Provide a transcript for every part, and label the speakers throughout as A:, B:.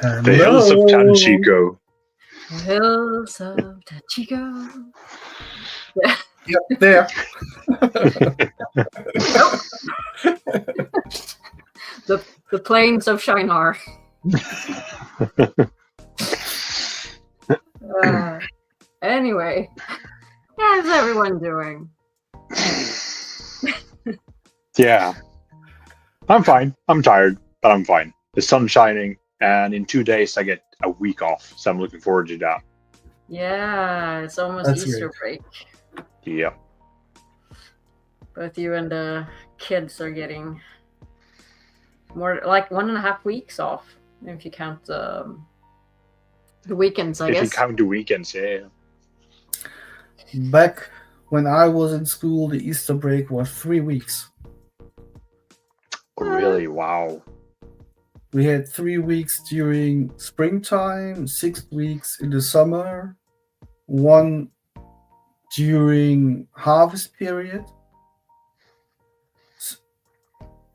A: The hills of Tanchico.
B: Hills of Tanchico.
C: Yep, there.
B: The plains of Shinar. Anyway, how's everyone doing?
A: Yeah. I'm fine. I'm tired, but I'm fine. The sun's shining, and in 2 days I get a week off, so I'm looking forward to that.
B: Yeah, it's almost
C: That's
B: Easter
C: great.
B: break.
A: Yeah.
B: Both you and the kids are getting more like 1.5 weeks off, if you count the weekends, I guess.
A: If you count the weekends, yeah.
C: Back when I was in school, the Easter break was 3 weeks.
A: Oh, really? Wow.
C: We had 3 weeks during springtime, 6 weeks in the summer, 1 during harvest period,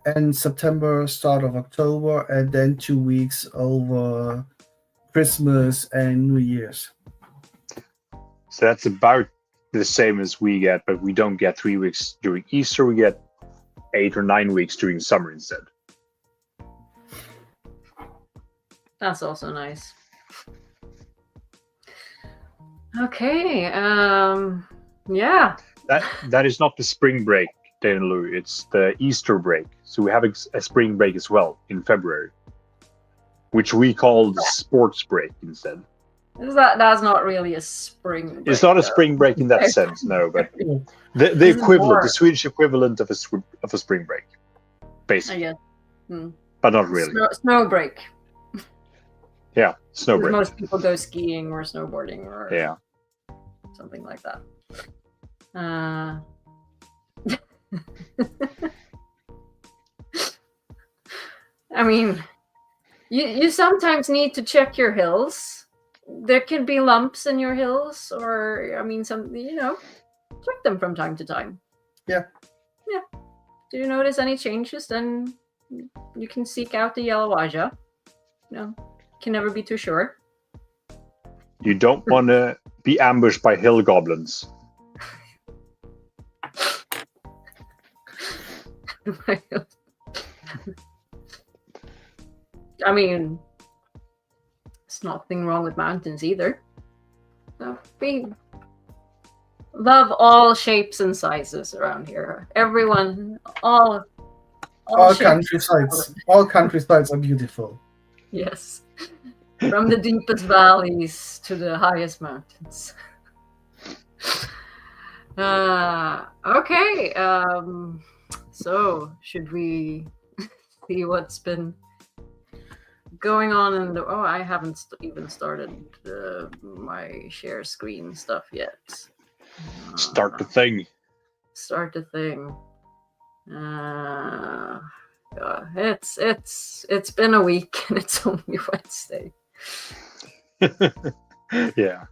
C: and September, start of October, and then 2 weeks over Christmas and New Year's.
A: So that's about the same as we get, but we don't get 3 weeks during Easter. We get 8 or 9 weeks during summer instead.
B: That's also nice. Okay. Yeah.
A: That is not the spring break, Dan Lou. It's the Easter break. So we have a spring break as well in February, which we call the sports break instead.
B: That's not really a spring break.
A: It's not a spring break in that sense, no. But the equivalent, the Swedish equivalent of a spring break, basically.
B: I guess.
A: But not really.
B: Snow break.
A: Yeah, snow break.
B: Most people go skiing or snowboarding or something like that. I mean, you sometimes need to check your hills. There can be lumps in your hills, or I mean, check them from time to time.
C: Yeah.
B: Do you notice any changes? Then you can seek out the yellow aja. Can never be too sure.
A: You don't want to be ambushed by hill goblins.
B: I mean, there's nothing wrong with mountains either. So we love all shapes and sizes around here. Everyone, all
C: countrysides. All countrysides are beautiful.
B: Yes. From the deepest valleys to the highest mountains. Okay. So should we see what's been going on in the... Oh, I haven't even started my share screen stuff yet.
A: Start the thing.
B: Start the thing. It's been a week and it's only Wednesday.
A: Yeah.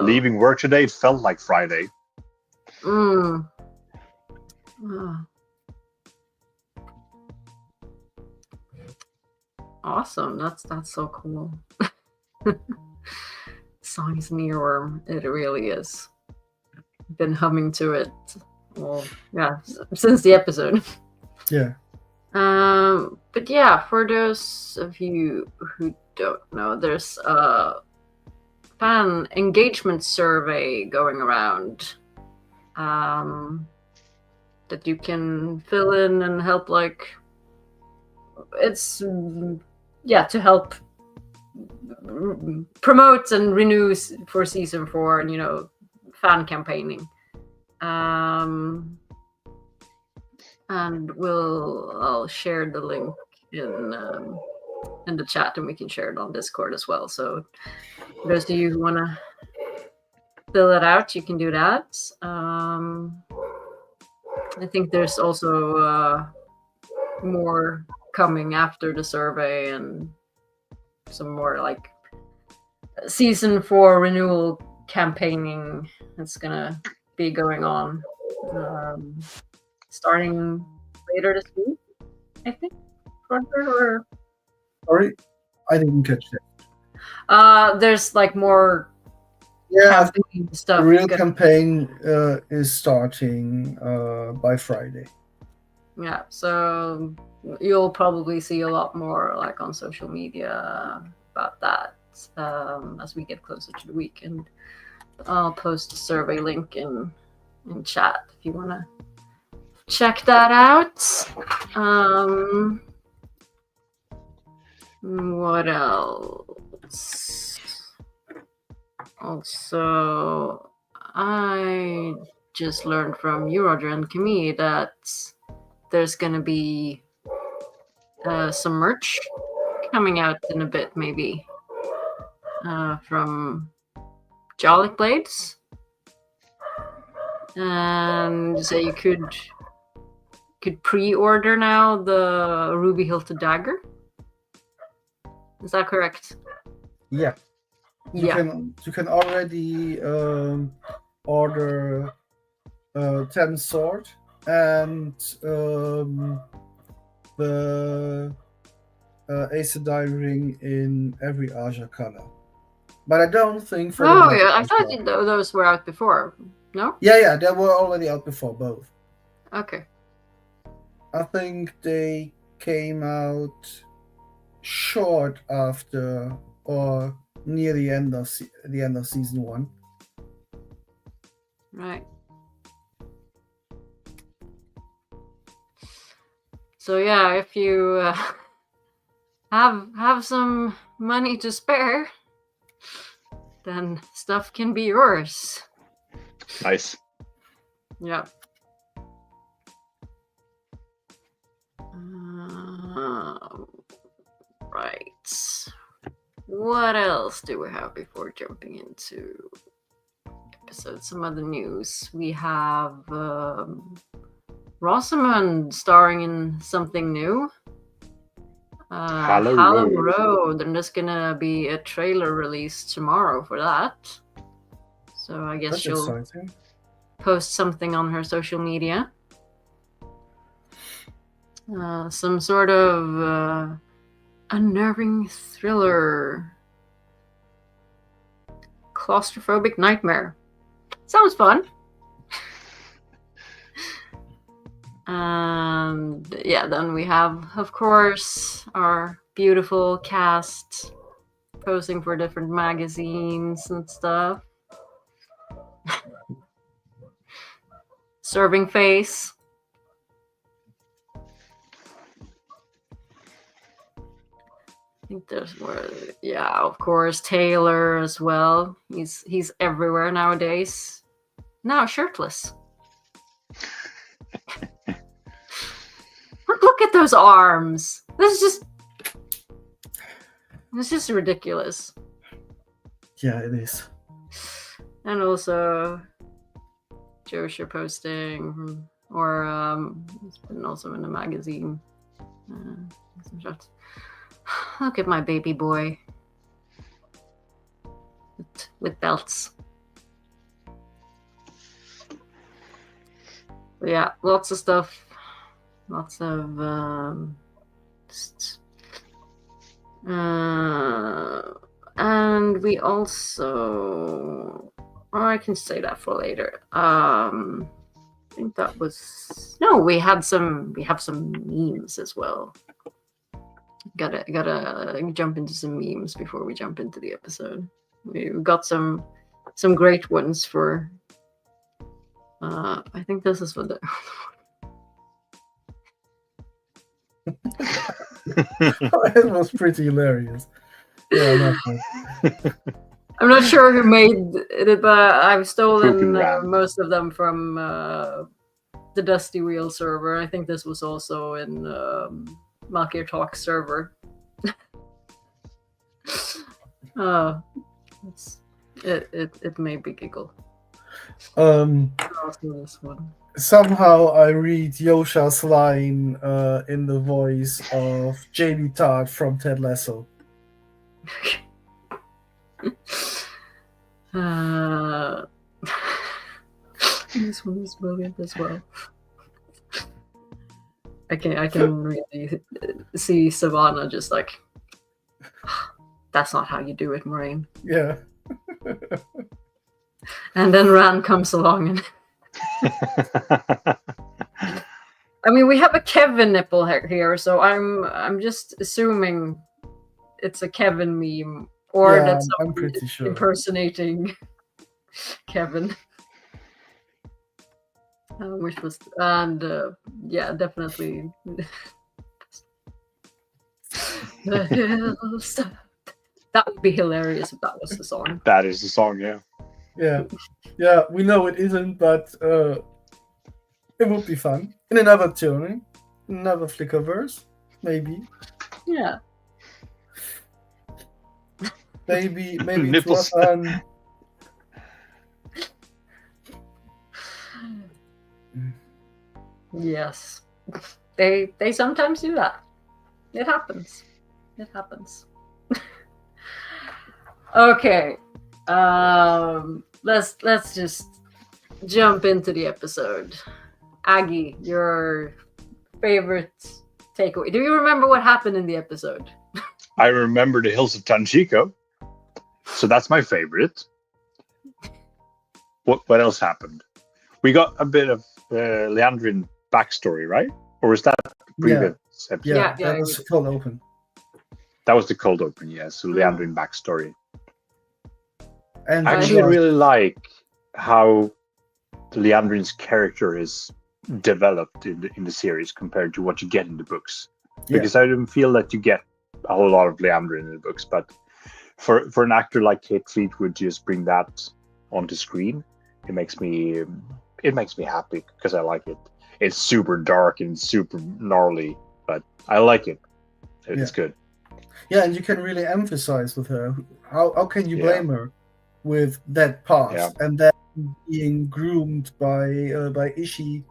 A: Leaving work today felt like Friday.
B: Awesome. That's so cool. Song's an earworm. It really is. Been humming to it. Well, yeah, since the episode.
C: Yeah.
B: But yeah, for those of you who don't know, there's a fan engagement survey going around that you can fill in and help, like, it's, to help promote and renew for season 4 and, fan campaigning. And I'll share the link in the chat, and we can share it on Discord as well. So for those of you who want to fill it out, you can do that. I think there's also more coming after the survey, and some more like season 4 renewal campaigning that's gonna be going on starting later this week, I think. Or
C: Sorry, I didn't catch that.
B: there's like more
C: Yeah,
B: campaign
C: the
B: stuff.
C: real campaign is starting by Friday.
B: Yeah, so you'll probably see a lot more like on social media about that as we get closer to the week, and I'll post a survey link in chat if you want to check that out. What else? Also, I just learned from you, Roger, and Camille that there's gonna be some merch coming out in a bit, maybe from Jolly Blades, and so you could pre-order now the Ruby Hilted Dagger. Is that correct?
C: Yeah. You can already order 10 sword and the Aes Sedai ring in every Aja color. But I don't think for
B: Oh yeah, I thought those were out before. No?
C: Yeah, they were already out before, both.
B: Okay.
C: I think they came out short after or near the end of season 1.
B: Right. So yeah, if you have some money to spare, then stuff can be yours.
A: Nice.
B: Yeah. Right. What else do we have before jumping into episodes? Some other news. We have Rosamund starring in something new. Hollow Road. And there's gonna be a trailer released tomorrow for that. So I guess she'll post something on her social media. Some sort of unnerving thriller. Claustrophobic nightmare. Sounds fun. And yeah, then we have, of course, our beautiful cast posing for different magazines and stuff. Serving face. I think there's more. Yeah, of course, Taylor as well. He's everywhere nowadays. Now shirtless. Look at those arms. It's just ridiculous.
C: Yeah, it is.
B: And also Joshua posting, or it's been also in a magazine. Some shots. Look at my baby boy with belts. But yeah, lots of stuff. Lots of and we also, I can say that for later. I think that was we have some memes as well. Gotta jump into some memes before we jump into the episode. We've got some great ones for I think this is for the
C: It was pretty hilarious. Yeah,
B: I'm not sure who made it, but I've stolen most of them from the Dusty Wheel server. I think this was also in Malkier Talks server. It made me giggle. Also this one.
C: Somehow I read Yosha's line in the voice of Jamie Todd from Ted Lasso.
B: This one is brilliant as well. I can really see Savannah just like, that's not how you do it, Moraine.
C: Yeah.
B: And then Rand comes along and I mean, we have a Kevin nipple here, so I'm just assuming it's a Kevin meme, or
C: Yeah,
B: that's
C: I'm pretty sure.
B: impersonating Kevin. Which was, and yeah, definitely. The hills. That would be hilarious if that was the song.
A: That is the song, yeah.
C: Yeah, we know it isn't, but it would be fun. In another turning, another Flickerverse, maybe.
B: Yeah.
C: Maybe it
A: Nipples.
C: was
B: Yes. They sometimes do that. It happens. It happens. Okay. Let's just jump into the episode. Aggie, your favorite takeaway. Do you remember what happened in the episode?
A: I remember the Hills of Tanjiko. So that's my favorite. What else happened? We got a bit of Leandrin backstory, right? Or was that the previous episode?
C: Yeah,
B: Yeah,
C: that was cold open.
A: That was the cold open, yeah. So Leandrin backstory.
C: And
A: I actually really like how Leandrin's character is developed in the series compared to what you get in the books. Because I don't feel that you get a whole lot of Leandrin in the books, but for an actor like Kate Fleetwood to just bring that onto screen, it makes me happy because I like it. It's super dark and super gnarly, but I like it. It's good.
C: Yeah, and you can really emphasize with her. How can you blame her with that past and then being groomed by Ishii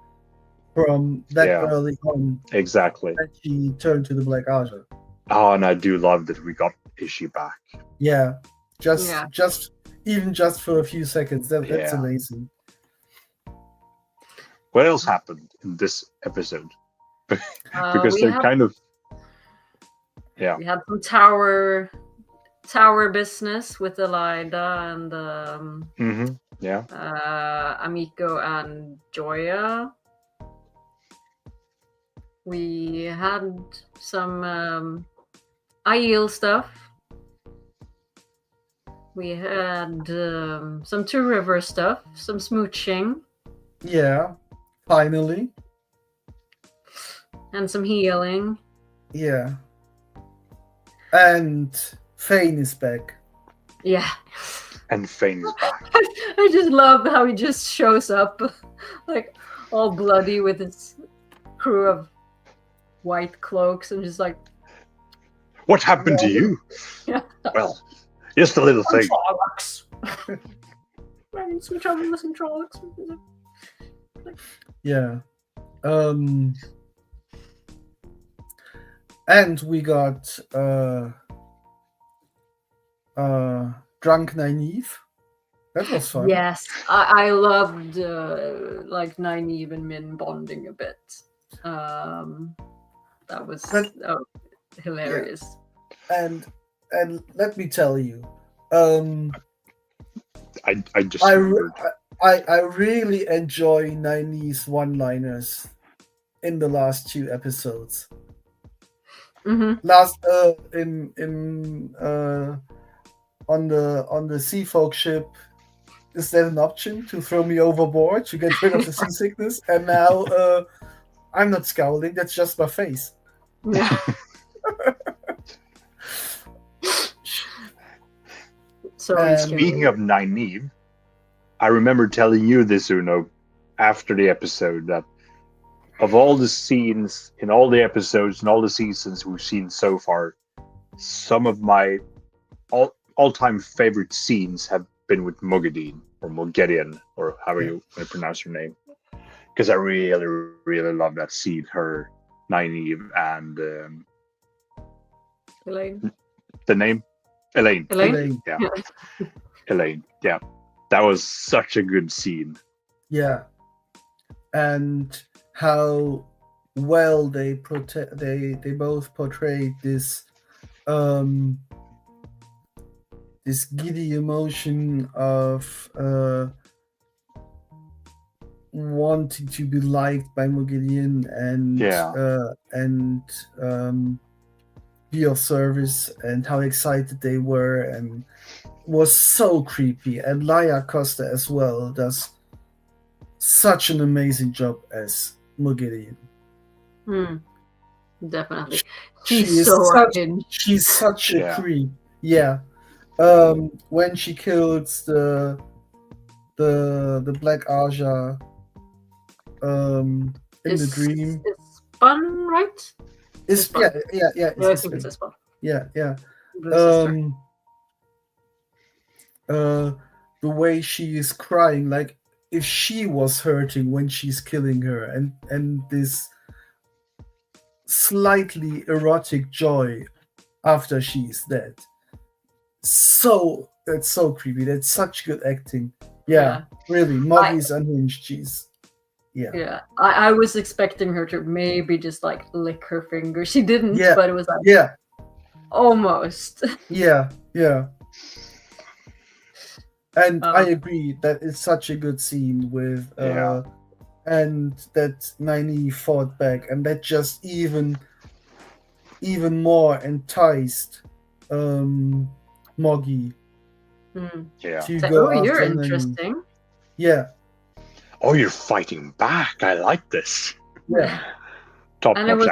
C: from that early on?
A: Exactly.
C: That she turned to the Black Archer.
A: Oh, and I do love that we got Ishii back.
C: Yeah, just for a few seconds. That's amazing.
A: What else happened in this episode? Because they're kind of
B: we had some tower business with Elida and Amiko and Joya. We had some Aiel stuff. We had some Two River stuff, some smooching.
C: Yeah, finally.
B: And some healing.
C: Yeah. And Fane is back.
B: Yeah.
A: And Fane is back.
B: I just love how he just shows up like all bloody with his crew of white cloaks and just like,
A: what happened to you?
B: Yeah.
A: Well, just a little thing.
C: Yeah. And we got Drunk Nynaeve. That was fun.
B: Yes, I loved like Nynaeve and Min bonding a bit. That was hilarious.
C: Yeah. And let me tell you, I really enjoy Nynaeve's one-liners in the last 2 episodes.
B: Mm-hmm.
C: Last on the sea folk ship, is that an option to throw me overboard to get rid of the seasickness? And now I'm not scowling, that's just my face.
B: Yeah.
A: Speaking of Nynaeve, I remember telling you this, Uno, after the episode, that of all the scenes in all the episodes and all the seasons we've seen so far, some of my all-time favorite scenes have been with Moghedien, or Moghedien, or however you want to pronounce her name. Because I really, really love that scene, her, Nynaeve, and
B: Elaine.
A: The name? Elaine.
C: Yeah.
A: Elaine, yeah. That was such a good scene.
C: Yeah. And how well they both portrayed this this giddy emotion of wanting to be liked by Mogideon and be of service, and how excited they were, and was so creepy. And Laia Costa as well does such an amazing job as Mogideon.
B: Definitely. She's
C: such a creep. Yeah. When she kills the Black Aja in the dream.
B: It's fun, right?
C: It's fun. Yeah.
B: I think it's fun.
C: Yeah. The way she is crying, like if she was hurting when she's killing her, and this slightly erotic joy after she's dead. So that's so creepy. That's such good acting. Yeah. Really. Moggy's unhinged. She's
B: I was expecting her to maybe just like lick her finger. She didn't, but it was like almost.
C: Yeah. And I agree that it's such a good scene with and that Nynaeve fought back, and that just even more enticed Moggy to go after
B: you're interesting.
C: Yeah.
A: Oh, you're fighting back. I like this.
C: Yeah.
B: And it was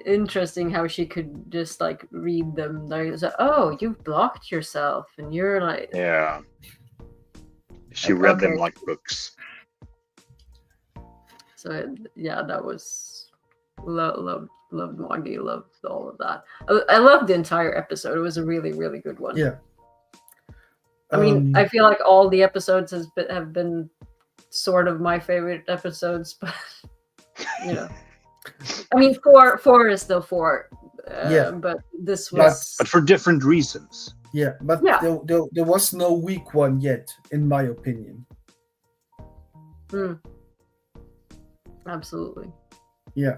B: interesting how she could just like read them. Like, oh, you've blocked yourself, and you're like,
A: she read them like books.
B: So that was loved Moggy, loved all of that. I loved the entire episode. It was a really, really good one.
C: Yeah.
B: I mean, I feel like all the episodes have been sort of my favorite episodes, but I mean, four is still 4. But this was,
A: but for different reasons.
C: Yeah, but there was no weak one yet, in my opinion.
B: Absolutely.
C: Yeah.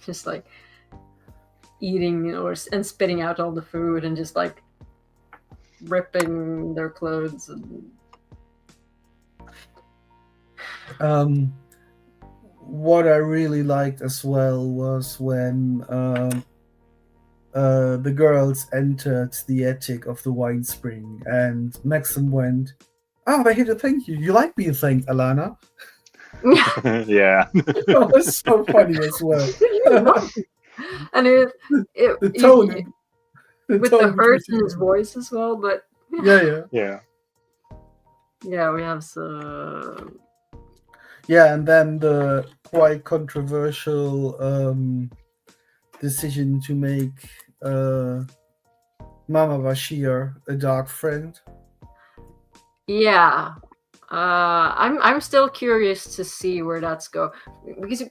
B: Just like eating and spitting out all the food and just like ripping their clothes and
C: what I really liked as well was when the girls entered the attic of the wine spring, and Maxim went, "Oh, I here to thank you. You like being thanked, Alana."
A: Yeah.
C: That was so funny as well.
B: And the tone with the hurt in his voice as well, but
C: yeah,
B: we have some.
C: Yeah, and then the quite controversial decision to make Mama Bashir a dark friend.
B: Yeah, I'm still curious to see where that's go, because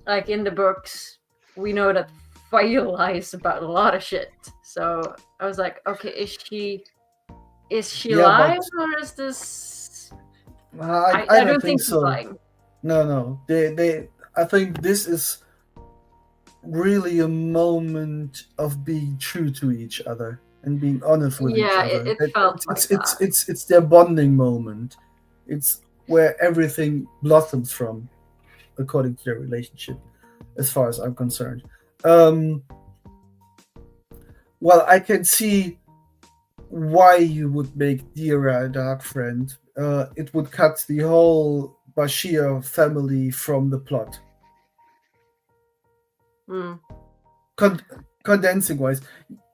B: like in the books we know that Fail lies about a lot of shit. So I was like, okay, is she lying, or is this?
C: I don't think so. Lying. No. They. I think this is really a moment of being true to each other and being honest with each other.
B: It felt like that.
C: It's their bonding moment. It's where everything blossoms from, according to their relationship, as far as I'm concerned. Well, I can see why you would make Dira a dark friend. It would cut the whole Bashir family from the plot. Condensing wise,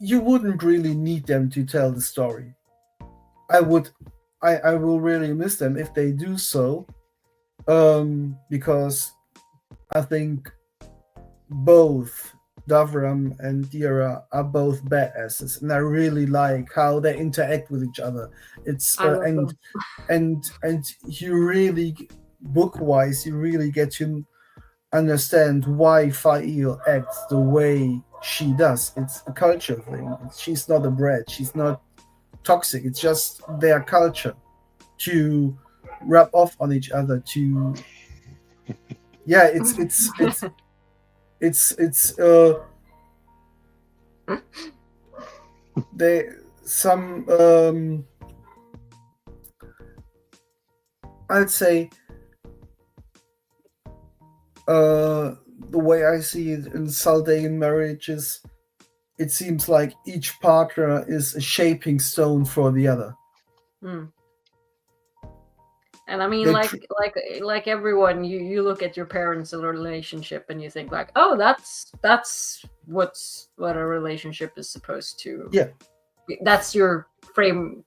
C: you wouldn't really need them to tell the story. I will really miss them if they do so, because I think both Davram and Dira are both badasses, and I really like how they interact with each other. It's and you really, book-wise, you really get to understand why Fail acts the way she does. It's a culture thing. She's not a brat. She's not toxic. It's just their culture to rub off on each other to. Yeah, it's they some I'd say the way I see it in Saldaean marriages, it seems like each partner is a shaping stone for the other.
B: And I mean, like everyone, you look at your parents' relationship and you think like, oh, that's what a relationship is supposed to.
C: Yeah,
B: that's your frame.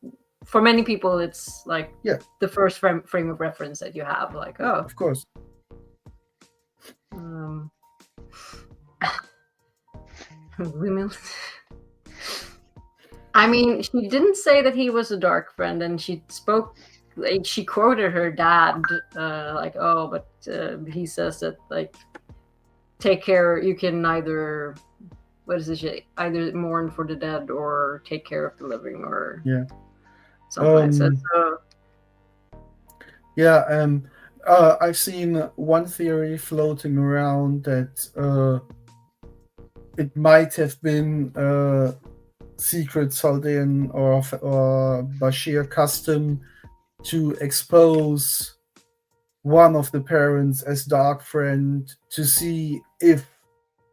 B: For many people, it's like the first frame of reference that you have. Like, oh,
C: of course.
B: Women. I mean, she didn't say that he was a dark friend, and she quoted her dad, like, oh, but he says that, like, take care, you can either, what is it, either mourn for the dead or take care of the living, or something like that. So,
C: I've seen one theory floating around that it might have been secret Saldaean or Bashir custom to expose one of the parents as dark friend to see if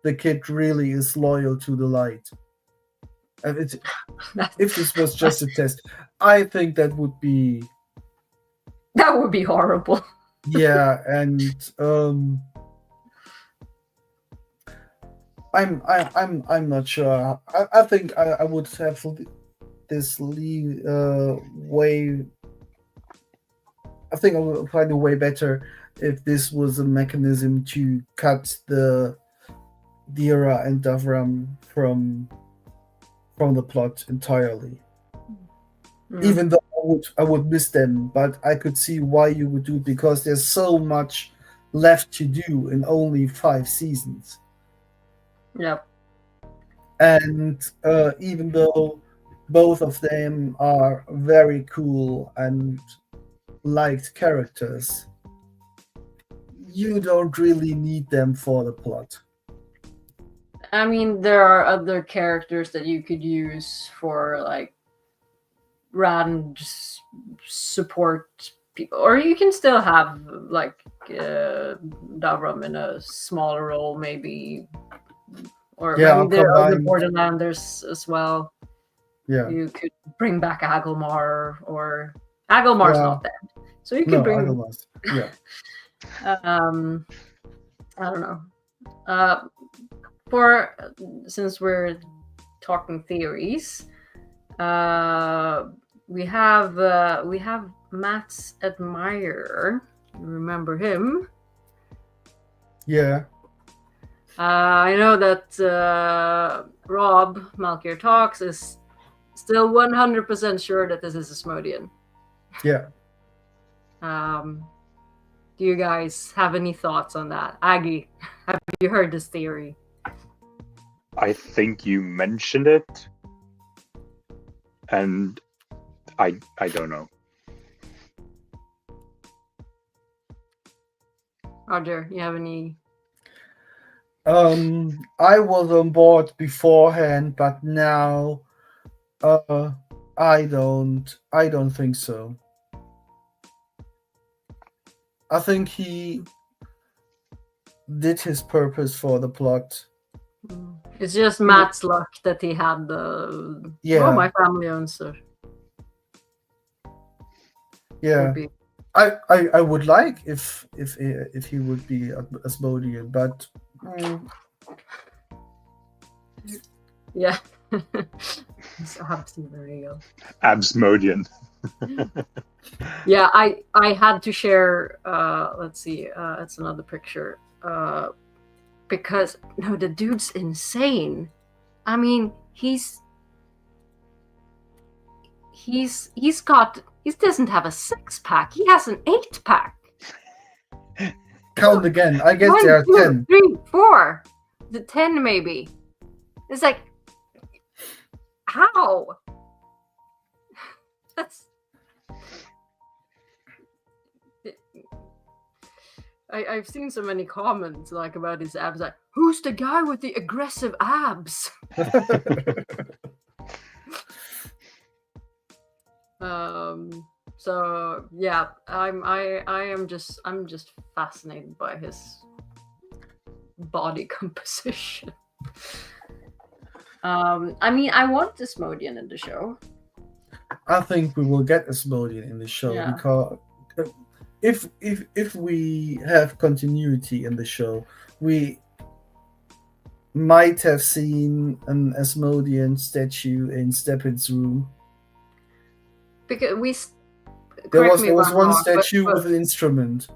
C: the kid really is loyal to the light. And if this was just a test, I think that would be
B: horrible.
C: Yeah, and I'm not sure. I think I would have this way. I think I would find a way better if this was a mechanism to cut the Dira and Davram from the plot entirely. Even though I would miss them, but I could see why you would do it, because there's so much left to do in only 5 seasons.
B: Yep.
C: And even though both of them are very cool and liked characters, you don't really need them for the plot.
B: I mean, there are other characters that you could use for, like, random support people, or you can still have, like, Davram in a smaller role, maybe, or maybe there are other Borderlanders as well.
C: Yeah,
B: you could bring back Agelmar, or Agelmar's not dead, so you could bring.
C: Agelmar's. Yeah.
B: I don't know. Since we're talking theories, we have Matt's admirer. You remember him?
C: Yeah.
B: I know that Rob, Malkier Talks, is still 100% sure that this is Asmodean.
C: Yeah.
B: Do you guys have any thoughts on that? Aggie, have you heard this theory?
A: I think you mentioned it, and I don't know.
B: Roger, you have any?
C: I was on board beforehand, but now I don't think so. I think he did his purpose for the plot.
B: It's just Matt's luck that he had the my family owns it.
C: Yeah. I would like if he would be Asmodean, but
B: yeah. Absmodean.
A: Absmodean.
B: Yeah, I had to share. Let's see. It's another picture. Because no, the dude's insane. I mean, he doesn't have a 6-pack. He has an 8-pack.
C: Count again. I guess there are 10.
B: 3, 4. The 10 maybe. It's like, how? I've seen so many comments like about his abs. Like, who's the guy with the aggressive abs? So yeah, I'm just fascinated by his body composition. I mean, I want Asmodean in the show.
C: I think we will get Asmodean in the show because if we have continuity in the show, we might have seen an Asmodean statue in Steppin's room.
B: Because
C: there was one statue with an instrument.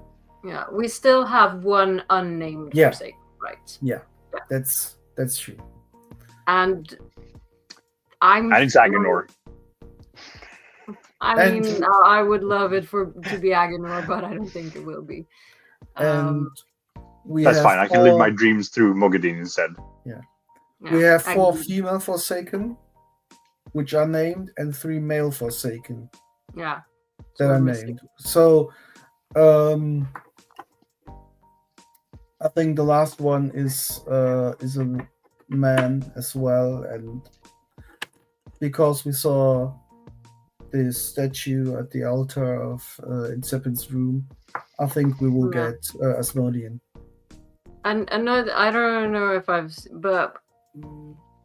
B: Yeah, we still have one unnamed Forsaken, right?
C: Yeah, that's true.
B: And
A: it's Aginor.
B: I mean, I would love it to be Aginor, but I don't think it will be.
C: And
A: that's fine. I can live my dreams through Mogadin instead.
C: Yeah. We have 4 female Forsaken, which are named, and 3 male Forsaken.
B: Yeah.
C: That are named. So, I think the last one is a man as well, and because we saw this statue at the altar of in Seppin's room, I think we will get Asmodean.
B: And another, I don't know if but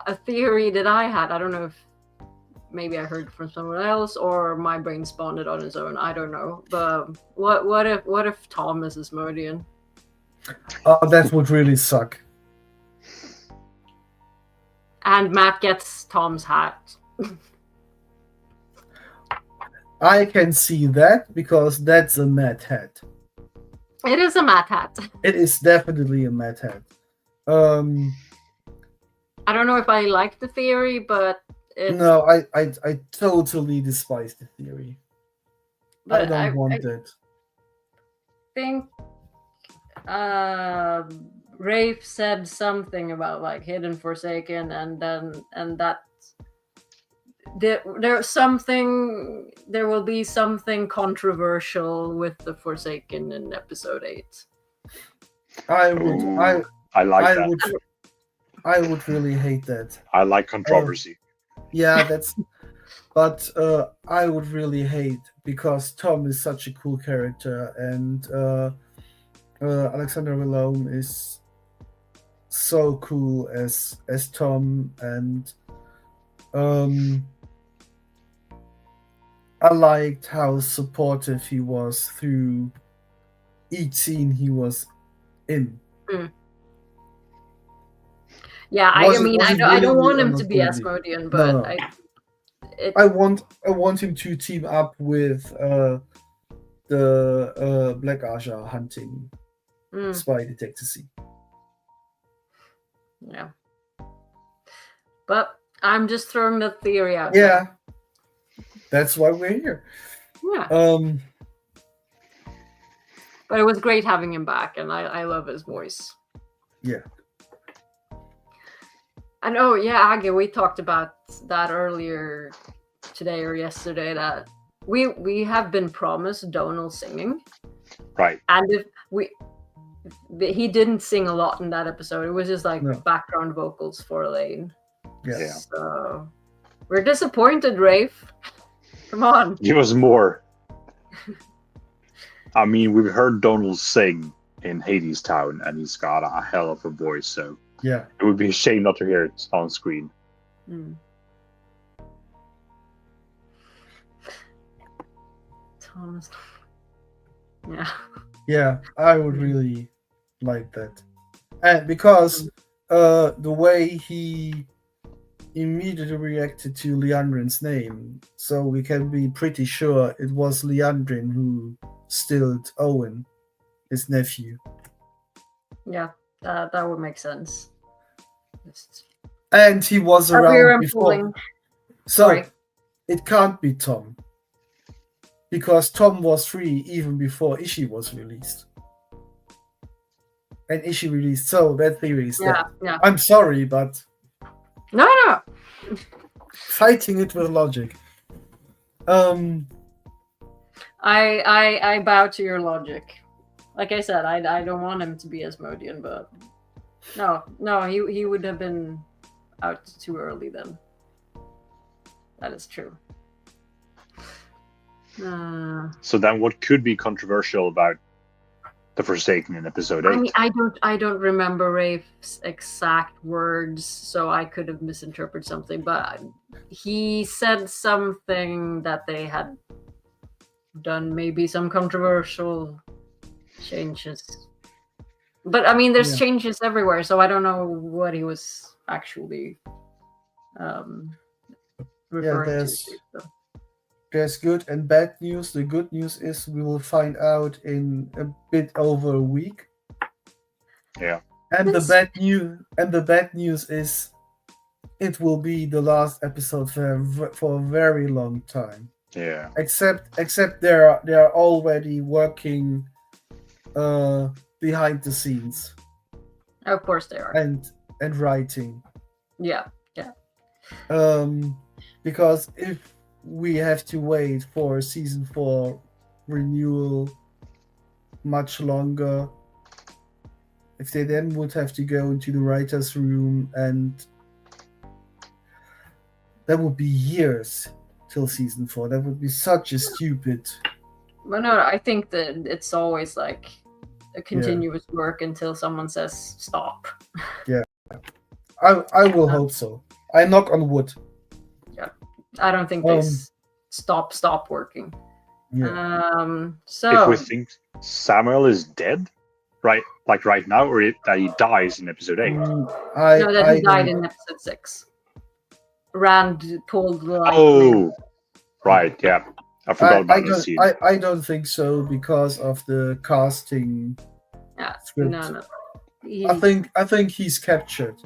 B: a theory that I had, I don't know if maybe I heard from someone else or my brain spawned it on its own. I don't know. But what if Tom is Asmodean?
C: Oh, that would really suck.
B: And Matt gets Tom's hat.
C: I can see that because that's a Matt hat.
B: It is a Matt hat.
C: It is definitely a Matt hat.
B: I don't know if I like the theory, but
C: no, I totally despise the theory. But I don't want it.
B: I think Rafe said something about like hidden Forsaken, and that there will be something controversial with the Forsaken in episode 8.
C: I like
A: that.
C: I would really hate that.
A: I like controversy.
C: But I would really hate, because Tom is such a cool character, and Alexander Malone is so cool as Tom, and I liked how supportive he was through each scene he was in.
B: Yeah, I don't want him to be Asmodean, but no.
C: I want him to team up with the Black Aja hunting spy detective scene.
B: Yeah, but I'm just throwing that theory out.
C: Yeah, that's why we're here.
B: Yeah. But it was great having him back, and I love his voice.
C: Yeah.
B: And Agi, we talked about that earlier today or yesterday, that we have been promised Donal singing.
A: Right.
B: And he didn't sing a lot in that episode. It was just like background vocals for Elaine.
C: Yeah.
B: So we're disappointed, Rafe. Come on.
A: Give us more. I mean, we've heard Donal sing in Hades Town, and he's got a hell of a voice, so
C: yeah,
A: it would be a shame not to hear it on screen.
B: Thomas.
C: Yeah, I would really like that, and because the way he immediately reacted to Leandrin's name, so we can be pretty sure it was Leandrin who stilled Owen, his nephew.
B: Yeah, that would make sense.
C: And he was around before. So
B: Sorry.
C: It can't be Tom, because Tom was free even before Ishii was released. And Ishii released, so that theory is dead.
B: Yeah.
C: I'm sorry, but
B: No.
C: Fighting it with logic.
B: I bow to your logic. like I said, I don't want him to be Asmodean, but no, he would have been out too early then. That is true.
A: So then, what could be controversial about the Forsaken in episode 8?
B: I mean, I don't remember Rafe's exact words, so I could have misinterpreted something. But he said something that they had done maybe some controversial changes. But I mean, there's changes everywhere, so I don't know what he was actually referring to.
C: There's good and bad news. The good news is we will find out in a bit over a week.
A: Yeah.
C: And the bad news is it will be the last episode for a very long time.
A: Yeah.
C: Except they are already working behind the scenes.
B: Of course they are.
C: And writing.
B: Yeah.
C: Because if we have to wait for season 4 renewal much longer, if they then would have to go into the writer's room, and that would be years till season 4. That would be such a stupid...
B: Well, no, I think that it's always like a continuous work until someone says stop.
C: Yeah. I will hope so. I knock on wood.
B: Yeah. I don't think they stop working.
C: Yeah.
B: So
A: if we think Samuel is dead, right now, or that he dies in episode 8.
B: No, that he died in episode 6. Rand pulled the lightning.
A: Oh, right, yeah. I forgot about the scene.
C: I don't think so because of the casting.
B: Yeah,
C: script.
B: no.
C: I think he's captured.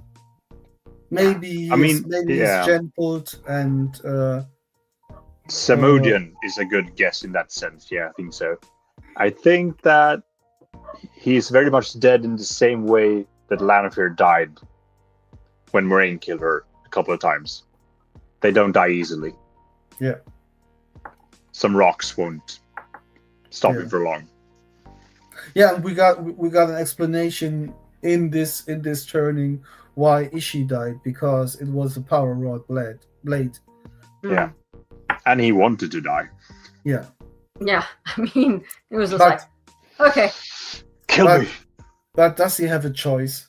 C: Maybe he's gentled and
A: Samodian is a good guess in that sense. Yeah, I think so. I think that he's very much dead in the same way that Lannifer died when Moraine killed her a couple of times. They don't die easily.
C: Yeah.
A: Some rocks won't stop him for long.
C: Yeah, and we got an explanation in this turning why Ishii died, because it was a power rod blade.
A: Yeah. And he wanted to die.
C: Yeah.
B: Yeah. I mean, it was just like, okay.
A: Kill me.
C: But does he have a choice?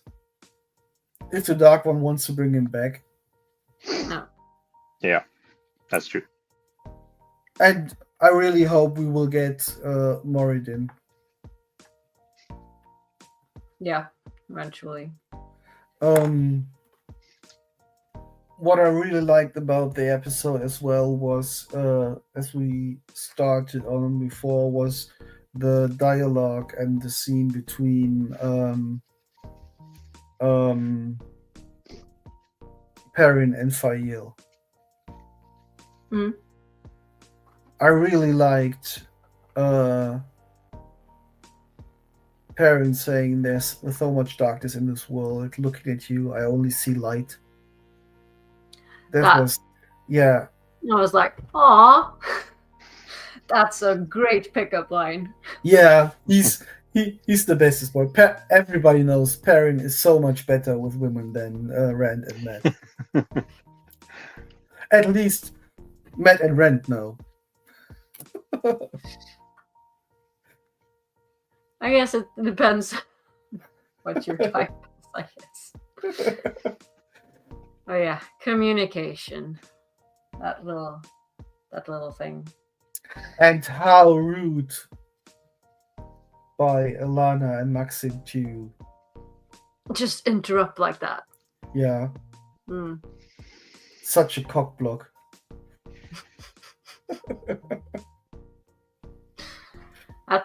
C: If the Dark One wants to bring him back.
B: No.
A: Yeah, that's true.
C: And I really hope we will get Moridin.
B: Yeah, eventually.
C: What I really liked about the episode as well was, as we started on before, was the dialogue and the scene between Perrin and Fael.
B: Mm.
C: I really liked Perrin saying there's so much darkness in this world. Looking at you, I only see light. That was, yeah.
B: I was like, aw, that's a great pickup line.
C: Yeah, he's the bestest boy. Everybody knows Perrin is so much better with women than Rand and Matt. At least Matt and Rand know.
B: I guess it depends what your type is, I guess. Oh yeah, communication. That little thing.
C: And how rude by Alana and Maxim to
B: just interrupt like that.
C: Yeah.
B: Mm.
C: Such a cock block.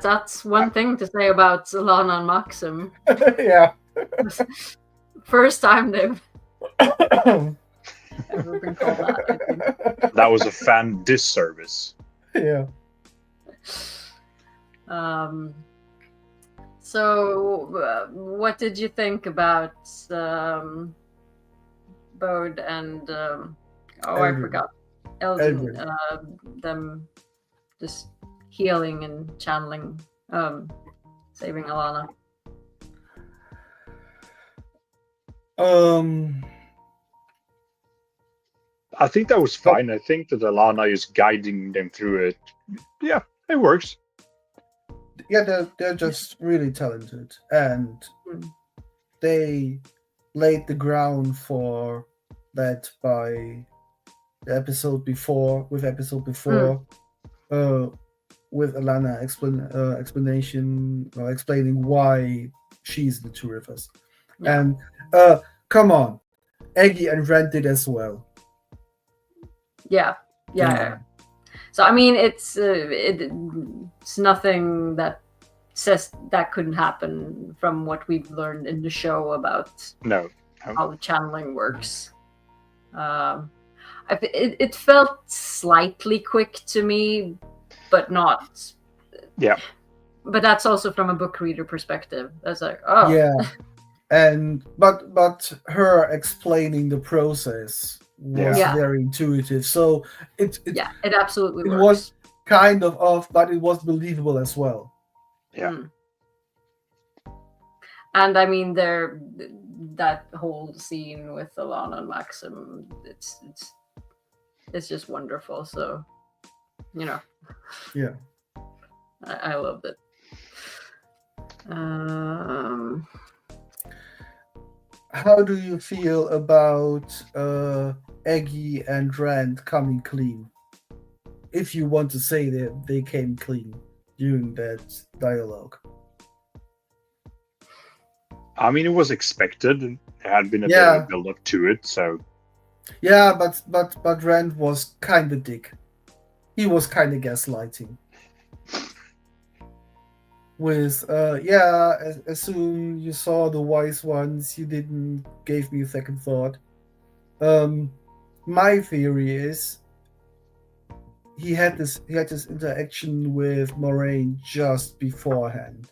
B: That's one thing to say about Alana and Maxim.
C: Yeah.
B: First time they've ever been called that, I think.
A: That was a fan disservice.
C: Yeah.
B: So, what did you think about Bode and I forgot Elgin, them just healing and channeling saving Alana.
A: I think that was fine. I think that Alana is guiding them through it. Yeah, it works.
C: Yeah, they're just really talented, and they laid the ground for that by the episode before. With Alana explanation or explaining why she's the Two Rivers.
B: Yeah.
C: And come on, Eggy and Rand did as well.
B: Yeah. So I mean, it's nothing that says that couldn't happen from what we've learned in the show about how the channeling works. It felt slightly quick to me, but not.
A: Yeah.
C: But
B: that's also from a book reader perspective. That's like, oh.
C: Yeah. But her explaining the process was very intuitive. So it
B: absolutely works.
C: Was kind of off, but it was believable as well.
A: Yeah.
B: And I mean, that whole scene with Alana and Maxim, it's just wonderful. So,
C: Yeah.
B: I loved it.
C: How do you feel about Eggy and Rand coming clean? If you want to say that they came clean during that dialogue.
A: I mean, it was expected. There had been a bit of a build-up to it, so...
C: Yeah, but Rand was kind of dick. He was kind of gaslighting. With, as soon you saw the wise ones, you didn't give me a second thought. My theory is he had this interaction with Moraine just beforehand.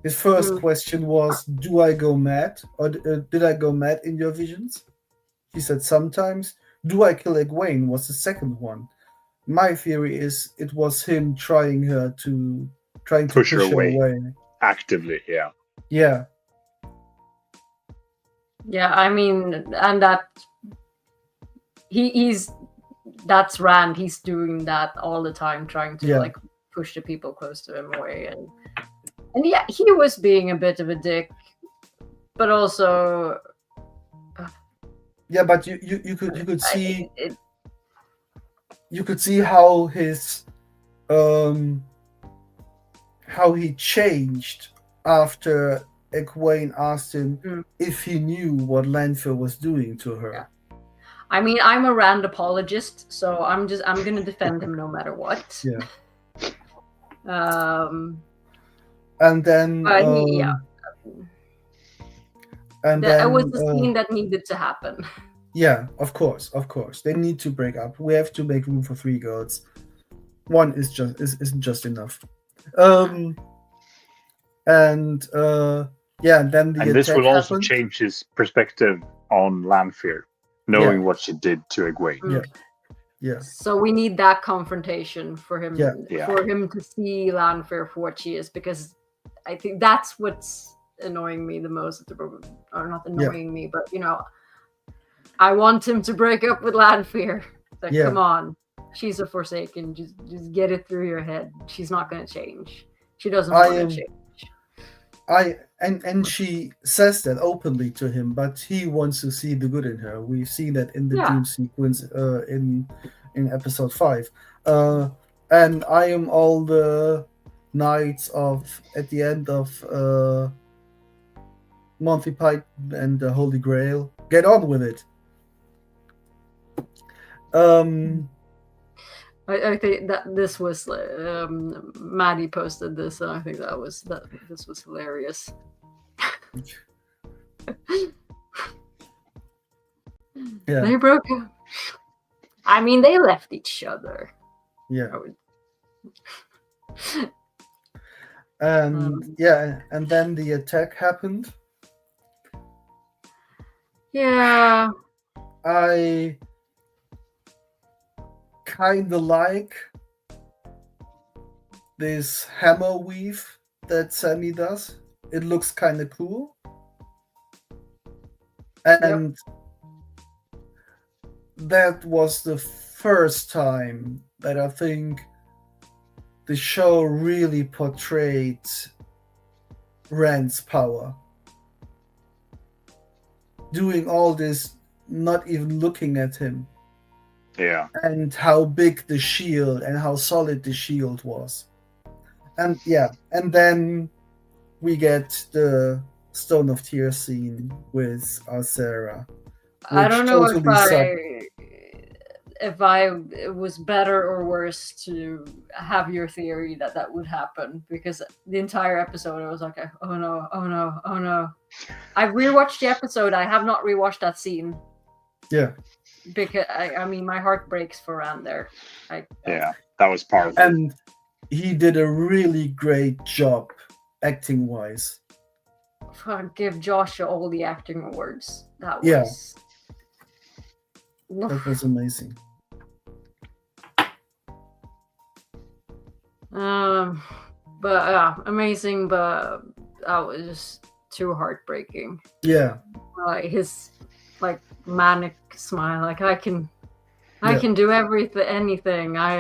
C: His first question was, "Do I go mad, or did I go mad in your visions?" He said, "Sometimes." "Do I kill Egwene?" was the second one. My theory is it was him trying to push her away
A: actively. Yeah.
B: I mean, and that that's Rand. He's doing that all the time, trying to like push the people close to him away, and yeah, he was being a bit of a dick, but also
C: but you could see you could see how his how he changed after Egwene asked him if he knew what Lanfear was doing to her.
B: Yeah. I mean, I'm a Rand apologist, so I'm gonna defend him no matter what.
C: Yeah.
B: And then it was the scene that needed to happen.
C: Yeah, of course. They need to break up. We have to make room for 3 gods. One isn't just enough. And then
A: this will also change his perspective on Lanfear, knowing what she did to Egwene.
C: Yeah.
B: So we need that confrontation for him for him to see Lanfear for what she is, because I think that's what's annoying me the most, or not annoying me, but I want him to break up with Lanfear. Like, come on, she's a Forsaken. Just get it through your head. She's not going to change. She doesn't want to change.
C: And she says that openly to him, but he wants to see the good in her. We've seen that in the dream sequence in episode 5. And I am all the nights at the end of Monty Python and the Holy Grail. Get on with it.
B: I think that this was Maddie posted this, and I think this was hilarious. They broke up. I mean, they left each other.
C: And then the attack happened. I kind of like this hammer weave that Sammy does. It looks kind of cool. And that was the first time that I think the show really portrayed Rand's power. Doing all this, not even looking at him.
A: Yeah.
C: And how big the shield and how solid the shield was. And then we get the Stone of Tears scene with Sarah.
B: I don't know if it was better or worse to have your theory that would happen, because the entire episode I was like, oh no. I've rewatched the episode. I have not rewatched that scene.
C: Yeah.
B: Because I mean, my heart breaks for Rand there.
A: That was powerful.
C: And he did a really great job acting wise.
B: Give Joshua all the acting awards. That
C: was amazing.
B: Amazing, but that was just too heartbreaking.
C: Yeah.
B: His manic smile, I can do anything. I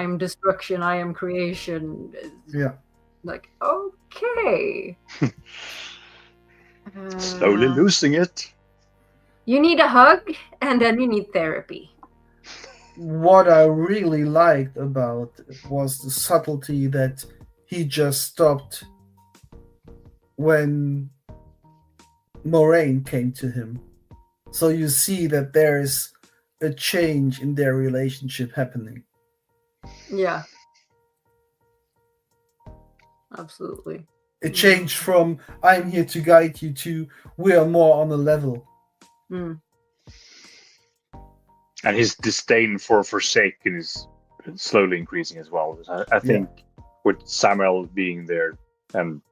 B: am destruction. I am creation.
C: Yeah.
B: Okay.
A: Slowly losing it.
B: You need a hug, and then you need therapy.
C: What I really liked about it was the subtlety that he just stopped when Moraine came to him. So you see that there is a change in their relationship happening.
B: Yeah. Absolutely.
C: It changed from I'm here to guide you to we are more on a level.
B: Mm.
A: And his disdain for Forsaken is slowly increasing as well. I think with Samuel being there and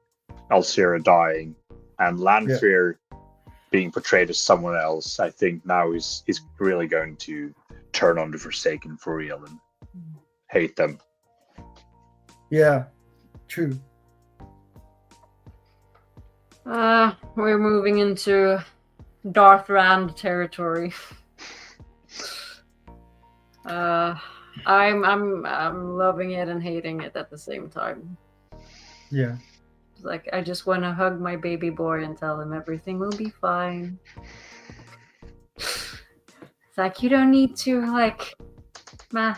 A: Alcira dying and Lanfear being portrayed as someone else, I think now he's really going to turn on the Forsaken for real and hate them.
C: Yeah, true.
B: We're moving into Darth Rand territory. I'm loving it and hating it at the same time.
C: Yeah.
B: It's I just want to hug my baby boy and tell him everything will be fine. It's you don't need to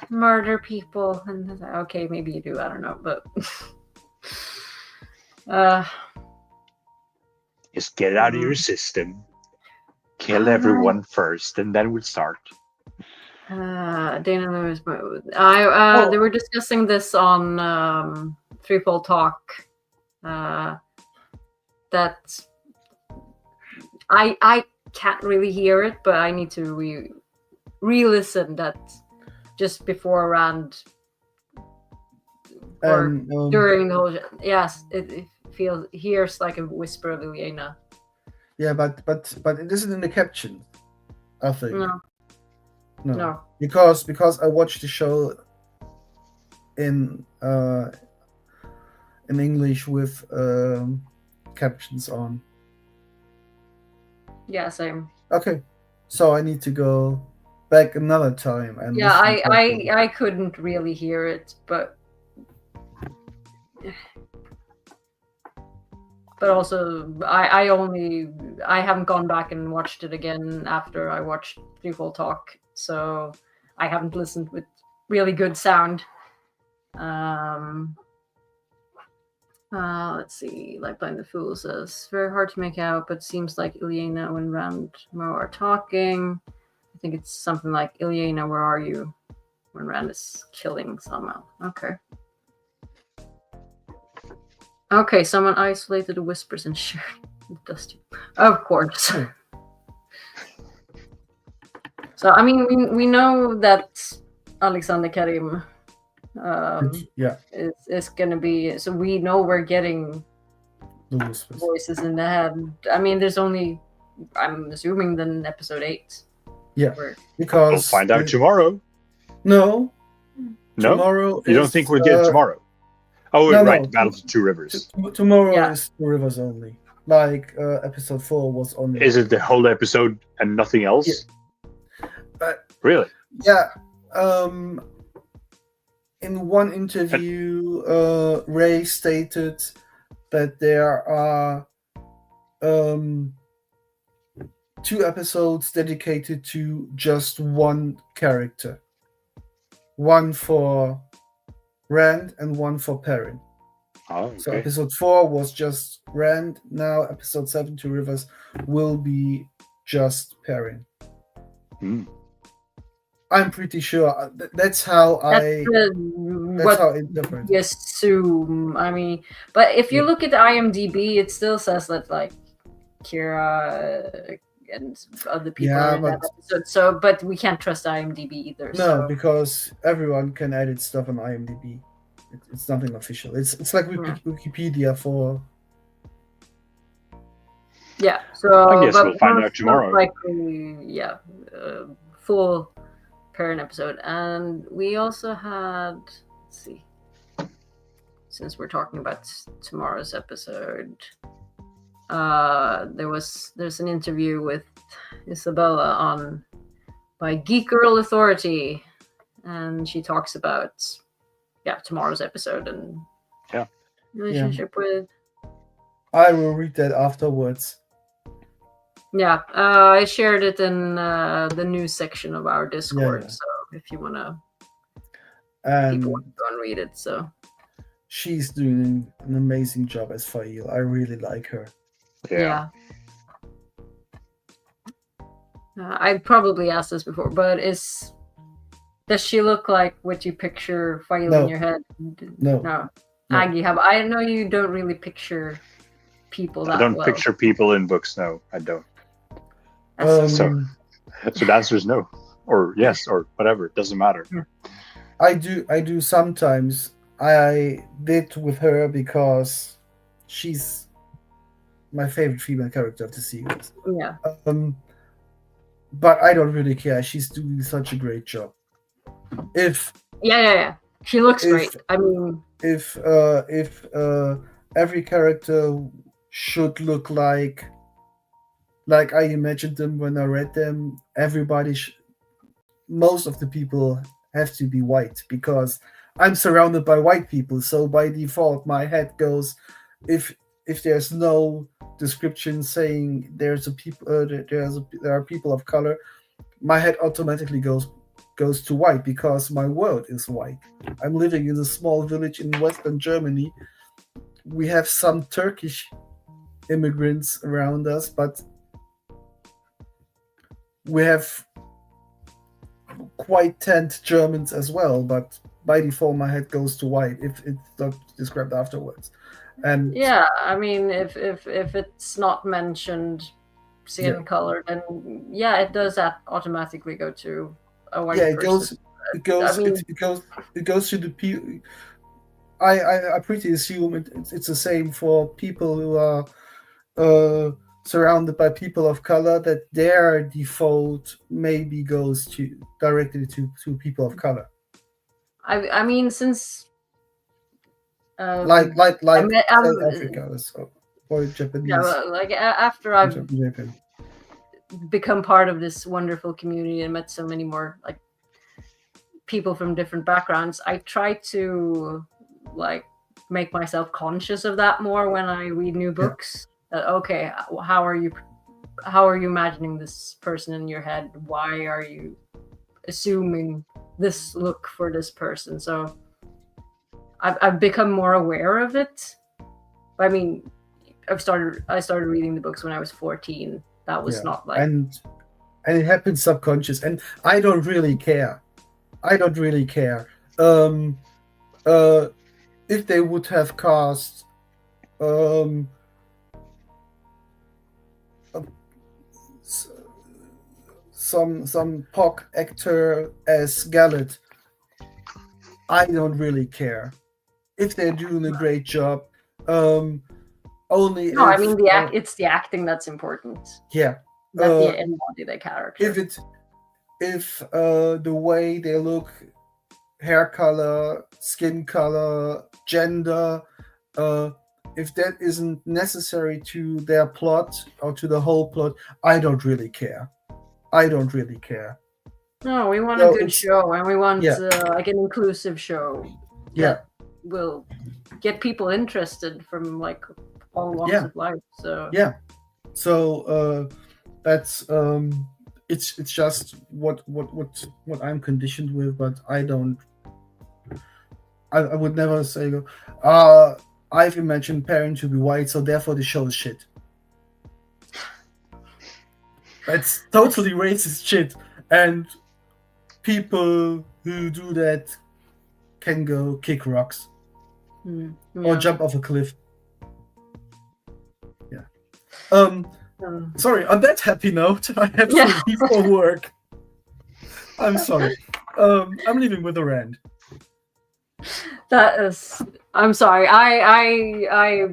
B: murder people, and okay, maybe you do. I don't know, but
A: just get it out of your system. Kill everyone first, and then we'll start.
B: Dana Lewis. They were discussing this on Threefold Talk. That I can't really hear it, but I need to re-listen. That just before Rand or during the whole. Yes, it hears like a whisper of Ilyena.
C: Yeah, but it isn't in the caption, I think. No. Because I watched the show in English with captions on.
B: Yeah, same.
C: Okay, so I need to go back another time and
B: I couldn't really hear it, but also I haven't gone back and watched it again after I watched Threefold Talk, so I haven't listened with really good sound. Let's see. Blind the Fool says, very hard to make out, but seems like Ilyena and Rand Mo are talking. I think it's something like, Ilyena, where are you? When Rand is killing someone. Okay, someone isolated the whispers and shared the dusty. Of course. So, I mean, we know that Alexander Karim is gonna be, so we know we're getting voices in the head. I mean, there's only, I'm assuming, then episode 8.
C: Yeah, because
A: we'll find out tomorrow.
C: No. Tomorrow.
A: You don't think we'll get it tomorrow? Oh,
C: No,
A: right,
C: no.
A: Battle of the Two Rivers.
C: Tomorrow is Two Rivers only. Like episode 4 was only.
A: Is it the whole episode and nothing else?
C: Yeah.
A: Really?
C: Yeah. In one interview, Ray stated that there are 2 episodes dedicated to just one character. One for Rand and one for Perrin.
A: Oh, okay.
C: So episode 4 was just Rand. Now episode 7, Two Rivers, will be just Perrin. I'm pretty sure that's how I interpret.
B: You assume. I mean, but if you look at the IMDb, it still says that like Kira and other people are in that episode. So, but we can't trust IMDb either.
C: No, because everyone can edit stuff on IMDb. It's nothing official. It's like Wikipedia for.
B: Yeah. So
A: I guess we'll find out tomorrow.
B: Likely, full Perrin episode, and we also had. Let's see. Since we're talking about tomorrow's episode, there's an interview with Isabella by Geek Girl Authority, and she talks about tomorrow's episode and relationship with.
C: I will read that afterwards.
B: Yeah, I shared it in the news section of our Discord. So if you wanna, people want to go and read it. So
C: she's doing an amazing job as Fail. I really like her.
B: Yeah. I probably asked this before, but does she look like what you picture Fail in your head? No. Aggie, I know you don't really picture people that
A: I don't
B: well.
A: picture people in books. No, I don't. So the answer is no, or yes, or whatever. It doesn't matter.
C: I do sometimes. I did with her because she's my favorite female character of the series.
B: Yeah.
C: But I don't really care. She's doing such a great job.
B: She looks great. I mean,
C: if every character should look like I imagined them when I read them, most of the people have to be white because I'm surrounded by white people. So by default, my head goes, if there's no description saying there are people of color, my head automatically goes to white because my world is white. I'm living in a small village in Western Germany. We have some Turkish immigrants around us, but we have quite tanned Germans as well. But by default, my head goes to white if it's not described afterwards. And
B: I mean, if it's not mentioned skin color, then it does automatically go to a white person.
C: It goes to the people. I pretty assume it's the same for people who are surrounded by people of color, that their default maybe goes directly to people of color.
B: I mean, since
C: like South Africa or Japanese.
B: Like after I've become part of this wonderful community and met so many more like people from different backgrounds, I try to like make myself conscious of that more when I read new books. Okay, how are you imagining this person in your head? Why are you assuming this look for this person? So I've become more aware of it. I mean, I started reading the books when I was 14. That was not like,
C: and it happens subconscious, and I don't really care. If they would have cast some POC actor as Gallet, I don't really care. If they're doing a great job, only.
B: I mean it's the acting that's important.
C: Yeah,
B: that they embody the character.
C: If the way they look hair color, skin color, gender, if that isn't necessary to their plot or to the whole plot, I don't really care.
B: No, we want a good show, and we want like an inclusive show that will get people interested from like all walks of life.
C: So that's it's just what I'm conditioned with, but I would never say I've imagined Perrin to be white, so therefore the show is shit. That's totally racist shit, and people who do that can go kick rocks or jump off a cliff. Sorry, on that happy note, I have to leave for work. I'm sorry. I'm leaving with a rant.
B: I'm sorry. I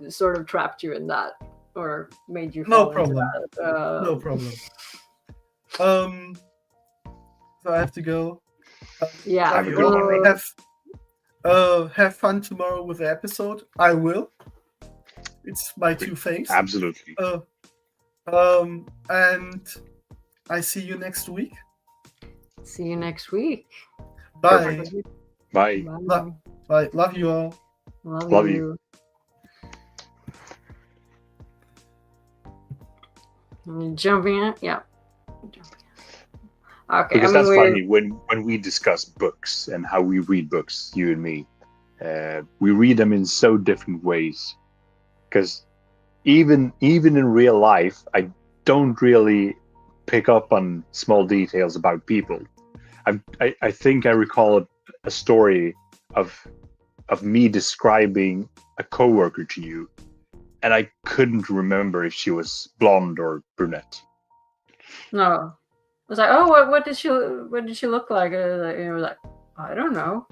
B: sort of trapped you in that, or made you fall into that.
C: No problem. So I have to go. Have fun tomorrow with the episode. I will. It's my two-face.
A: Absolutely.
C: And I see you next week.
B: See you next week.
C: Bye.
A: Perfect. Bye.
C: Bye. Love you all.
B: Love you. Jumping in? Yeah. Okay.
A: Because that's funny when we discuss books and how we read books, you and me, we read them in so different ways. Because even in real life, I don't really pick up on small details about people. I think I recall a story of me describing a coworker to you, and I couldn't remember if she was blonde or brunette.
B: No, I was like, oh, what did she look like? And you were like, I don't know.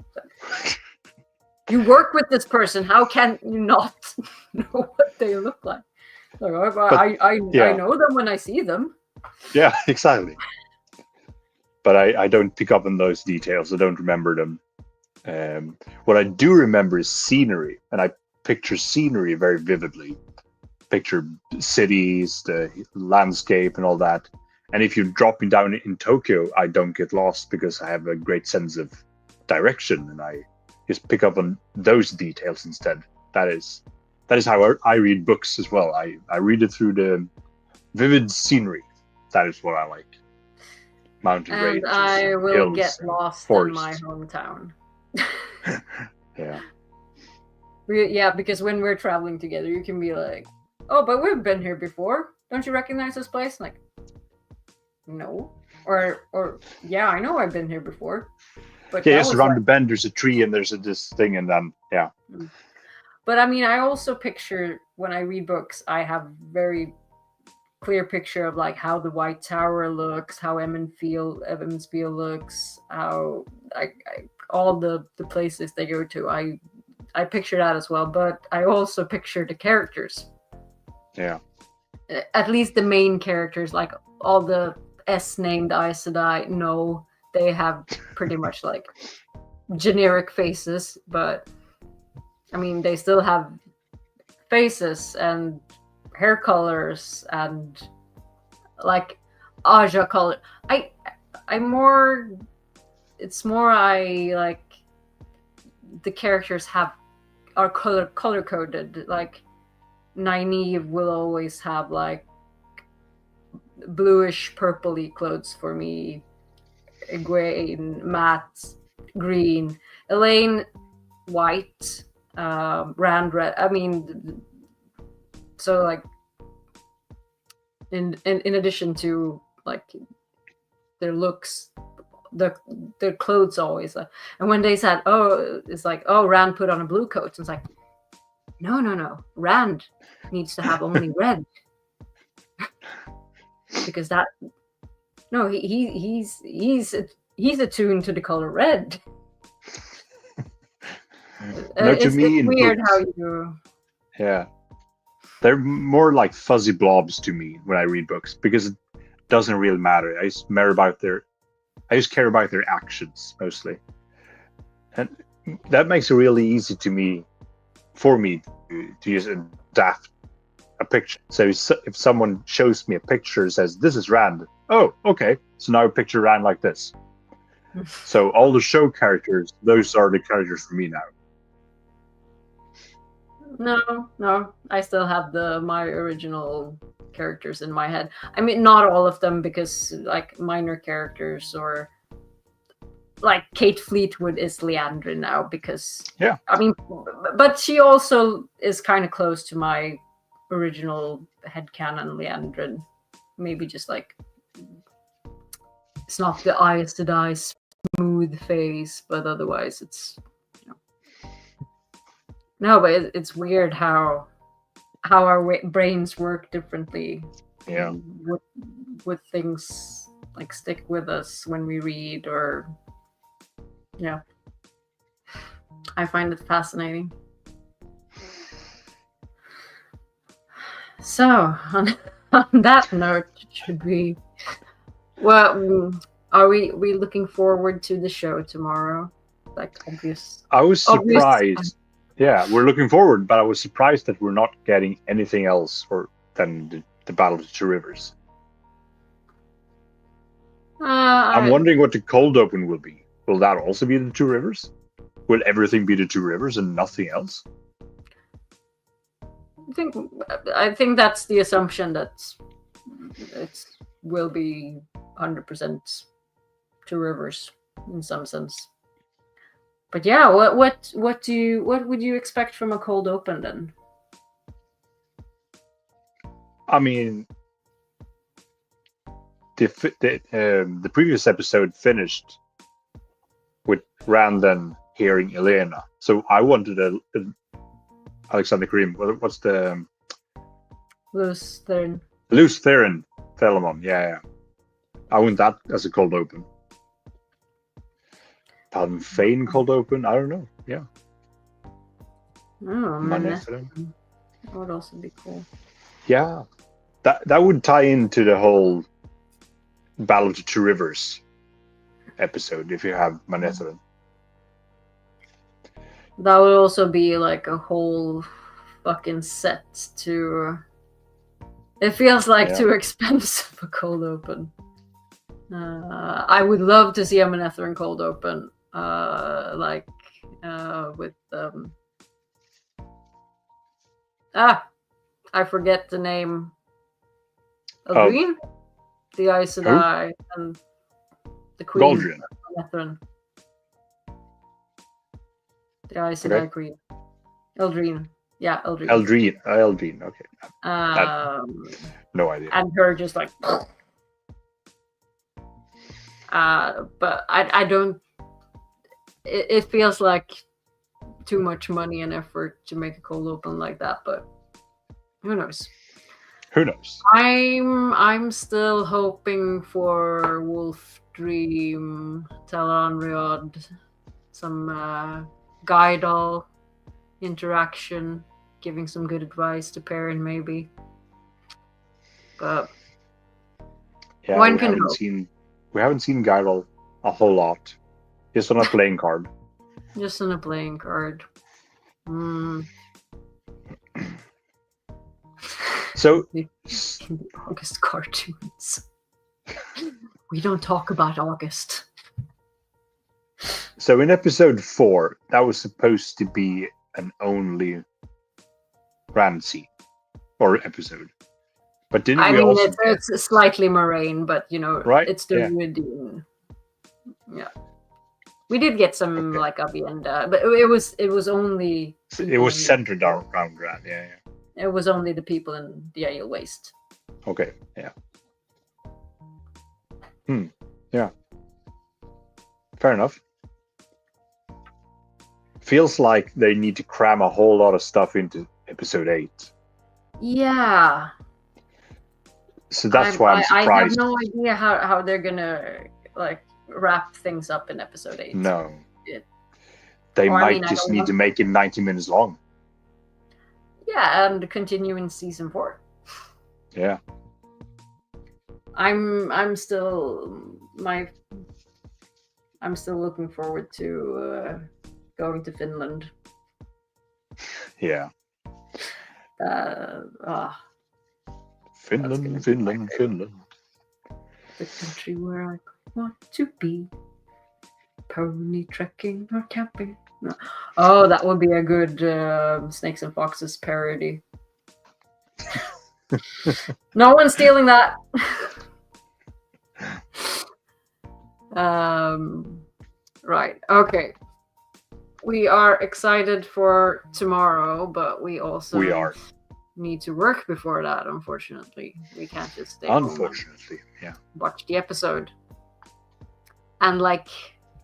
B: You work with this person. How can you not know what they look like? Like, I know them when I see them.
A: Yeah, exactly. But I don't pick up on those details. I don't remember them. What I do remember is scenery, and I picture scenery very vividly. Picture cities, the landscape, and all that. And if you drop me down in Tokyo, I don't get lost because I have a great sense of direction, and I just pick up on those details instead. That is how I read books as well. I read it through the vivid scenery. That is what I like. Mountain ranges,
B: and I will
A: hills,
B: get lost
A: forests.
B: in my hometown.
A: Yeah.
B: Yeah, because when we're traveling together, you can be like, "Oh, but we've been here before. Don't you recognize this place?" Like, no, or yeah, I know I've been here before. But
A: yes, around the bend there's a tree and there's this thing, and then yeah.
B: But I mean, I also picture when I read books, I have very clear picture of like how the White Tower looks, how Evansville looks, how all the places they go to. I picture that as well, but I also picture the characters.
A: Yeah.
B: At least the main characters, like all the S-named Aes Sedai. No, they have pretty much like generic faces, but I mean, they still have faces and hair colors and like Aja color. I like the characters are color coded. Like Nynaeve will always have like bluish purpley clothes for me. Egwene, matte green, Elaine white, Rand red. I mean, so like in addition to like their looks, their clothes always. And when they said, "Oh," it's like, "Oh, Rand put on a blue coat," it's like, no, Rand needs to have only red because that. No, he's attuned to the color red.
A: No, to me,
B: it's weird
A: books,
B: how you.
A: Yeah, they're more like fuzzy blobs to me when I read books because it doesn't really matter. I just care about their actions mostly. And that makes it really easy for me to just adapt a picture. So if someone shows me a picture and says, this is Rand, oh, okay, so now a picture Rand like this. So all the show characters, those are the characters for me now.
B: No, I still have my original characters in my head. I mean, not all of them, because like minor characters, or like Kate Fleetwood is Leandrin now, because I mean, but she also is kind of close to my original headcanon Leandrin. Maybe just like it's not the eyes to die smooth face, but otherwise it's no, but it's weird how our brains work differently.
A: Yeah.
B: With things like stick with us when we read, or I find it fascinating. So on that note, should we? Well, are we looking forward to the show tomorrow? Like obvious.
A: I was surprised. Yeah, we're looking forward, but I was surprised that we're not getting anything else than the Battle of the Two Rivers. I'm wondering what the cold open will be. Will that also be the Two Rivers? Will everything be the Two Rivers and nothing else?
B: I think that's the assumption, that it will be 100% Two Rivers in some sense. But yeah, what would you expect from a cold open then?
A: I mean, the previous episode finished with Rand hearing Elena, so I wanted Alexander Karim. What's the
B: Luce Theron
A: Thelamon? Yeah. I want that as a cold open. Palm Fane cold open? I don't know. Yeah.
B: Oh, Manetheren. That would also be cool.
A: Yeah. That would tie into the whole Battle of the Two Rivers episode if you have Manetheren.
B: That would also be like a whole fucking set to... It feels like too expensive a cold open. I would love to see a Manetheren cold open. With I forget the name. Eldrine? The Aes Sedai and the Queen.
A: Goldrin.
B: Manetheren. The Aes Sedai Queen. Eldrine. Yeah, Eldrine.
A: Eldrine, okay. No idea.
B: And her just like... but I don't... It feels like too much money and effort to make a cold open like that, but who knows?
A: Who knows?
B: I'm still hoping for Wolf Dream, Tel'aran'rhiod, some Guidal interaction, giving some good advice to Perrin maybe. But one can hope.
A: We haven't seen Guidal a whole lot. Just on a playing card.
B: Just on a playing card.
A: So
B: August cartoons. We don't talk about August.
A: So in episode 4, that was supposed to be an only Rand scene or episode. But didn't we also
B: it's slightly Moraine, but
A: right?
B: It's the Meridian. Yeah. We did get some like Avienda, but it was only...
A: It was centered around Rand, yeah.
B: It was only the people in the Aiel Waste.
A: Okay, yeah. Yeah. Fair enough. Feels like they need to cram a whole lot of stuff into episode 8.
B: Yeah.
A: So that's why I'm surprised.
B: I have no idea how they're gonna like wrap things up in episode 8.
A: No. They might just need to make it 90 minutes long.
B: Yeah, and continue in season 4.
A: Yeah.
B: I'm still looking forward to going to Finland.
A: Yeah. Finland.
B: The country where I want to be. Pony trekking or camping. No. Oh, that would be a good Snakes and Foxes parody. No one's stealing that. Right. Okay. We are excited for tomorrow, but we also need to work before that, unfortunately. We can't just stay home and watch the episode. And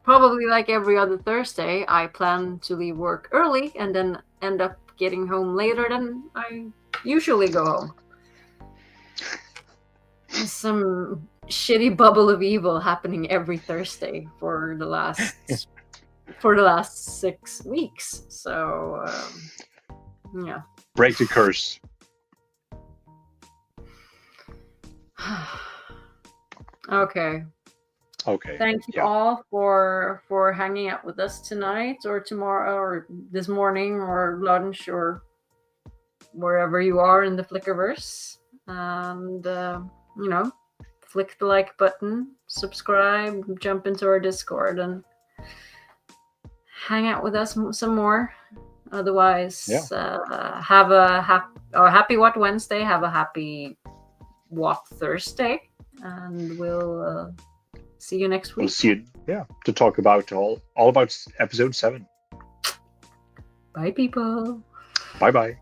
B: probably like every other Thursday, I plan to leave work early and then end up getting home later than I usually go home. Some shitty bubble of evil happening every Thursday for the last 6 weeks. So yeah.
A: Break the curse.
B: Okay. Thank you all for hanging out with us tonight or tomorrow or this morning or lunch or wherever you are in the Flickerverse. And flick the like button, subscribe, jump into our Discord, and hang out with us some more. Otherwise, have a happy What Wednesday. Have a happy What Thursday, and we'll see you next week.
A: We'll see you, to talk about all about episode 7.
B: Bye, people.
A: Bye.